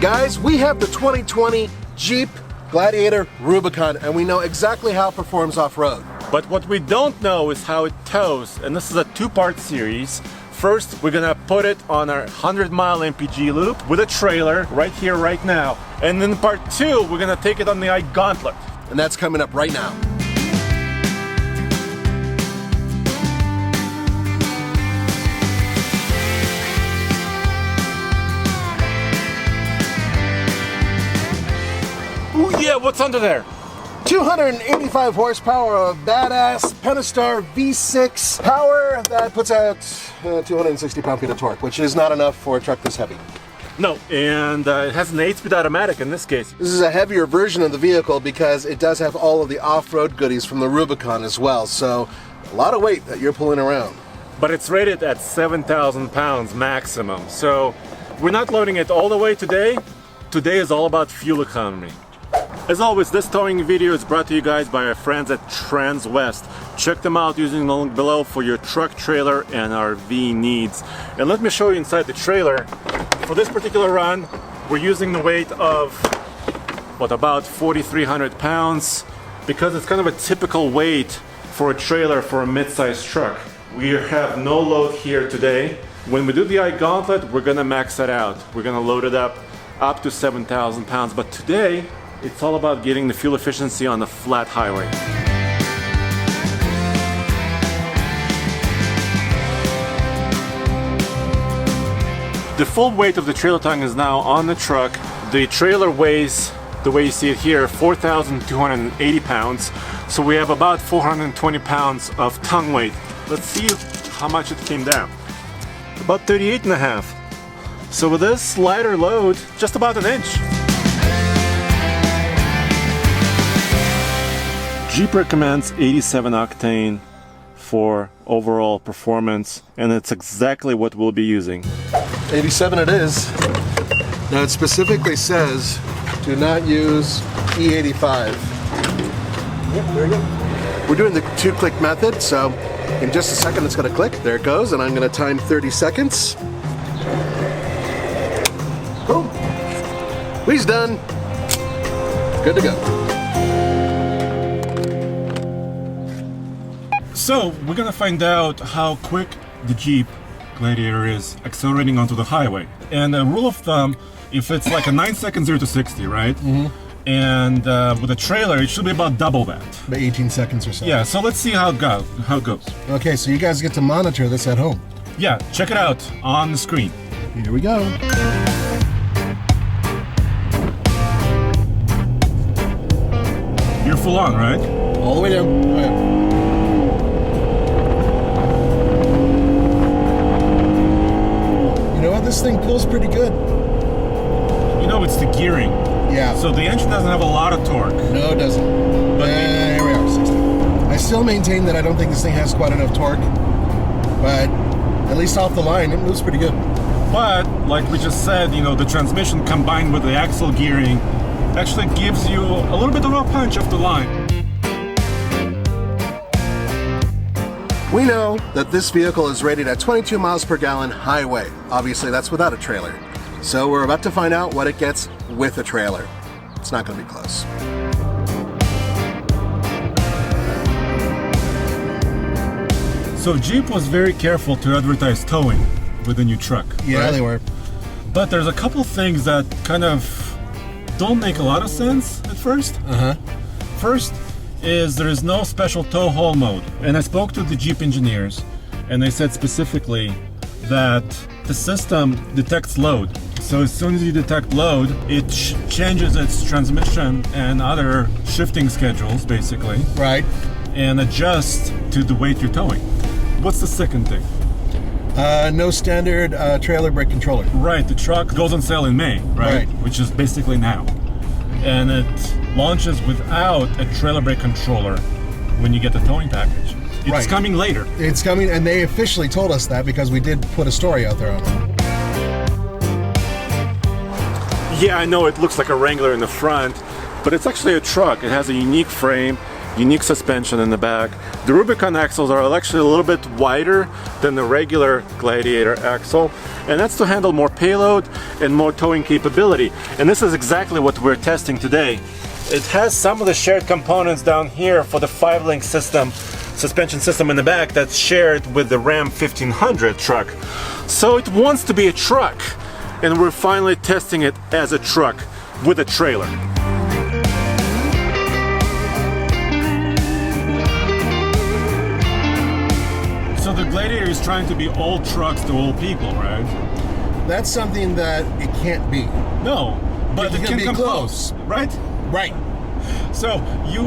Guys, we have the 2020 Jeep Gladiator Rubicon, and we know exactly how it performs off-road. But what we don't know is how it tows, and this is a two-part series. First, we're gonna put it on our 100-mile MPG loop with a trailer right here, right now. And then part two, we're gonna take it on the Gauntlet. And that's coming up right now. Ooh, yeah, what's under there? 285 horsepower of badass Pentastar V6 power that puts out 260 pound-feet of torque, which is not enough for a truck this heavy. No, and it has an 8-speed automatic in this case. This is a heavier version of the vehicle because it does have all of the off-road goodies from the Rubicon as well, so a lot of weight that you're pulling around. But it's rated at 7,000 pounds maximum, so we're not loading it all the way today. Today is all about fuel economy. As always, this towing video is brought to you guys by our friends at Transwest. Check them out using the link below for your truck, trailer, and RV needs. And let me show you inside the trailer. For this particular run, we're using the weight of, about 4,300 pounds, because it's kind of a typical weight for a trailer for a mid-sized truck. We have no load here today. When we do the Gauntlet, we're gonna max that out. We're gonna load it up to 7,000 pounds. But today, it's all about getting the fuel efficiency on the flat highway. The full weight of the trailer tongue is now on the truck. The trailer weighs, the way you see it here, 4,280 pounds. So we have about 420 pounds of tongue weight. Let's see how much it came down. About 38.5. So with this lighter load, just about an inch. Jeep recommends 87 octane for overall performance, and it's exactly what we'll be using. 87 it is. Now it specifically says do not use E85. Yep, there we go. We're doing the 2-click method, so in just a second it's gonna click. There it goes, and I'm gonna time 30 seconds. Boom. He's done. Good to go. So we're gonna find out how quick the Jeep Gladiator is accelerating onto the highway. And a rule of thumb, if it's like a 9 second 0 to 60, right? Mm-hmm. And with a trailer, it should be about double that. About 18 seconds or so. Yeah, so let's see how it goes. Okay, so you guys get to monitor this at home. Yeah, check it out on the screen. Here we go. You're full on, right? All the way down. Oh, yeah. You know what? This thing pulls pretty good. You know, it's the gearing. Yeah. So the engine doesn't have a lot of torque. No, it doesn't. But here we are, 60. I still maintain that I don't think this thing has quite enough torque, but at least off the line, it moves pretty good. But, like we just said, you know, the transmission combined with the axle gearing actually gives you a little bit of a punch off the line. We know that this vehicle is rated at 22 miles per gallon highway. Obviously, that's without a trailer. So we're about to find out what it gets with a trailer. It's not going to be close. So Jeep was very careful to advertise towing with the new truck. Yeah, right? they were. But there's a couple things that kind of don't make a lot of sense at first. First is there is no special tow haul mode. And I spoke to the Jeep engineers, and they said specifically that the system detects load. So as soon as you detect load, it changes its transmission and other shifting schedules, basically. Right. And adjusts to the weight you're towing. What's the second thing? No standard trailer brake controller. Right, the truck goes on sale in May, right? Which is basically now. And it launches without a trailer brake controller when you get the towing package. It's coming later. It's coming, and they officially told us that because we did put a story out there on it. Yeah, I know it looks like a Wrangler in the front, but it's actually a truck. It has a unique frame. unique suspension in the back. The Rubicon axles are actually a little bit wider than the regular Gladiator axle, and that's to handle more payload and more towing capability. And this is exactly what we're testing today. It has some of the shared components down here for the 5-link system, suspension system in the back that's shared with the Ram 1500 truck. So it wants to be a truck, and we're finally testing it as a truck with a trailer. So the Gladiator is trying to be all trucks to all people, right? That's something that it can't be. No, but it can be come close. right? Right. So you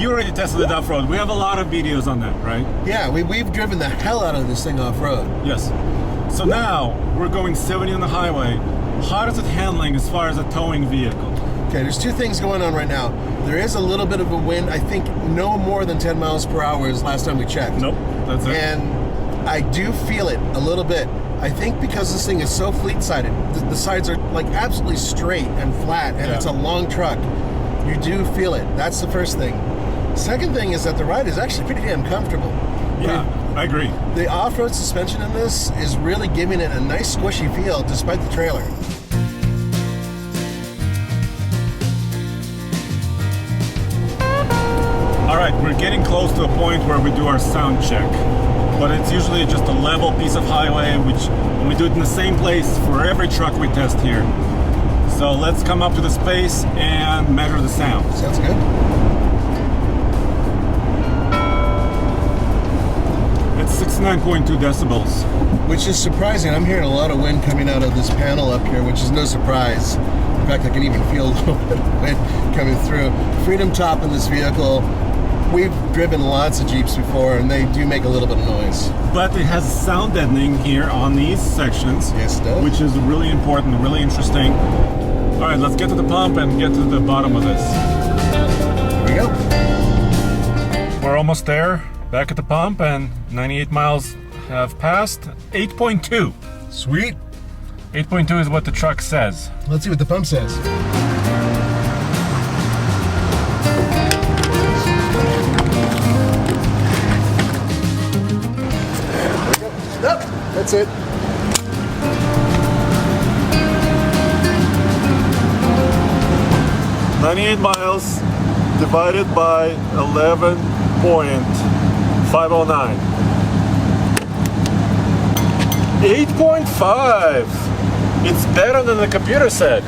already tested it off-road. We have a lot of videos on that, right? Yeah, we've driven the hell out of this thing off-road. Yes. So now we're going 70 on the highway. How is it handling as far as a towing vehicle? Okay, there's two things going on right now. There is a little bit of a wind. I think no more than 10 miles per hour is last time we checked. Nope, that's it. And I do feel it a little bit. I think because this thing is so fleet-sided, the sides are like absolutely straight and flat, and it's a long truck. You do feel it. That's the first thing. Second thing is that the ride is actually pretty damn comfortable. Yeah, I agree. The off-road suspension in this is really giving it a nice squishy feel despite the trailer. All right, we're getting close to a point where we do our sound check, but it's usually just a level piece of highway, which we do it in the same place for every truck we test here. So let's come up to the space and measure the sound. Sounds good. It's 69.2 decibels. Which is surprising. I'm hearing a lot of wind coming out of this panel up here, which is no surprise. In fact, I can even feel a little bit of wind coming through. Freedom top in this vehicle. We've driven lots of Jeeps before, and they do make a little bit of noise. But it has sound deadening here on these sections. Yes, it does. Which is really important, really interesting. All right, let's get to the pump and get to the bottom of this. Here we go. We're almost there, back at the pump, and 98 miles have passed. 8.2. Sweet. 8.2 is what the truck says. Let's see what the pump says. Nope, that's it. $98 miles divided by 11.509. 8.5. It's better than the computer said.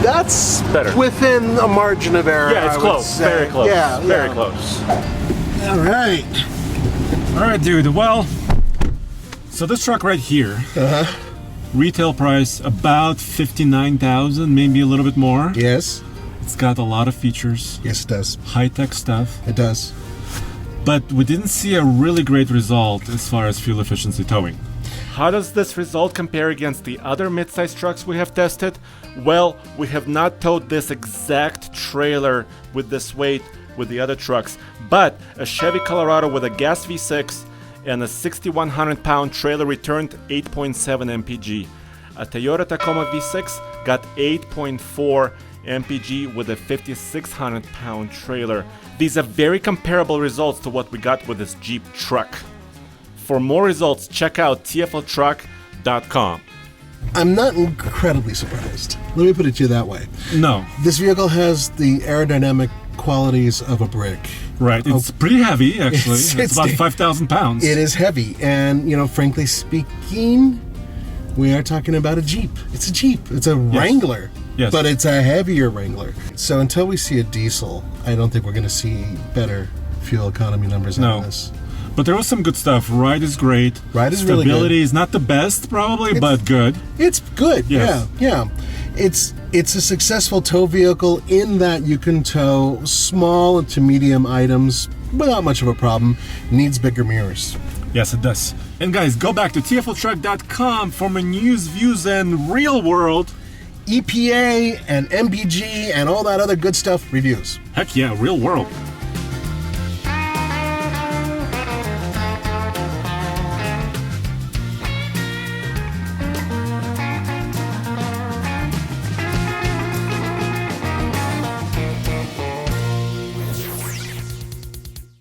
That's better. Within a margin of error. Yeah, it's close. Very close. Yeah, very close. All right. All right, dude. Well, so this truck right here, retail price about $59,000, maybe a little bit more. Yes. It's got a lot of features. Yes, it does. High-tech stuff. It does. But we didn't see a really great result as far as fuel efficiency towing. How does this result compare against the other mid-size trucks we have tested? Well, we have not towed this exact trailer with this weight with the other trucks, but a Chevy Colorado with a gas V6 and a 6,100 pound trailer returned 8.7 MPG. A Toyota Tacoma V6 got 8.4 MPG with a 5,600 pound trailer. These are very comparable results to what we got with this Jeep truck. For more results, check out tfltruck.com. I'm not incredibly surprised. Let me put it to you that way. No. This vehicle has the aerodynamic qualities of a brick. Right. It's pretty heavy, actually. It's about it's 5,000 pounds. It is heavy. And, you know, frankly speaking, we are talking about a Jeep. It's a Jeep. It's a Wrangler. Yes. But it's a heavier Wrangler. So until we see a diesel, I don't think we're going to see better fuel economy numbers out of this. But there was some good stuff. Ride is great. Ride is really good. Stability is not the best, probably, but good. It's good. Yes. Yeah. It's a successful tow vehicle in that you can tow small to medium items without much of a problem. Needs bigger mirrors. Yes, it does. And guys, go back to tfltruck.com for my news, views, and real world EPA and MPG and all that other good stuff reviews. Heck yeah, real world.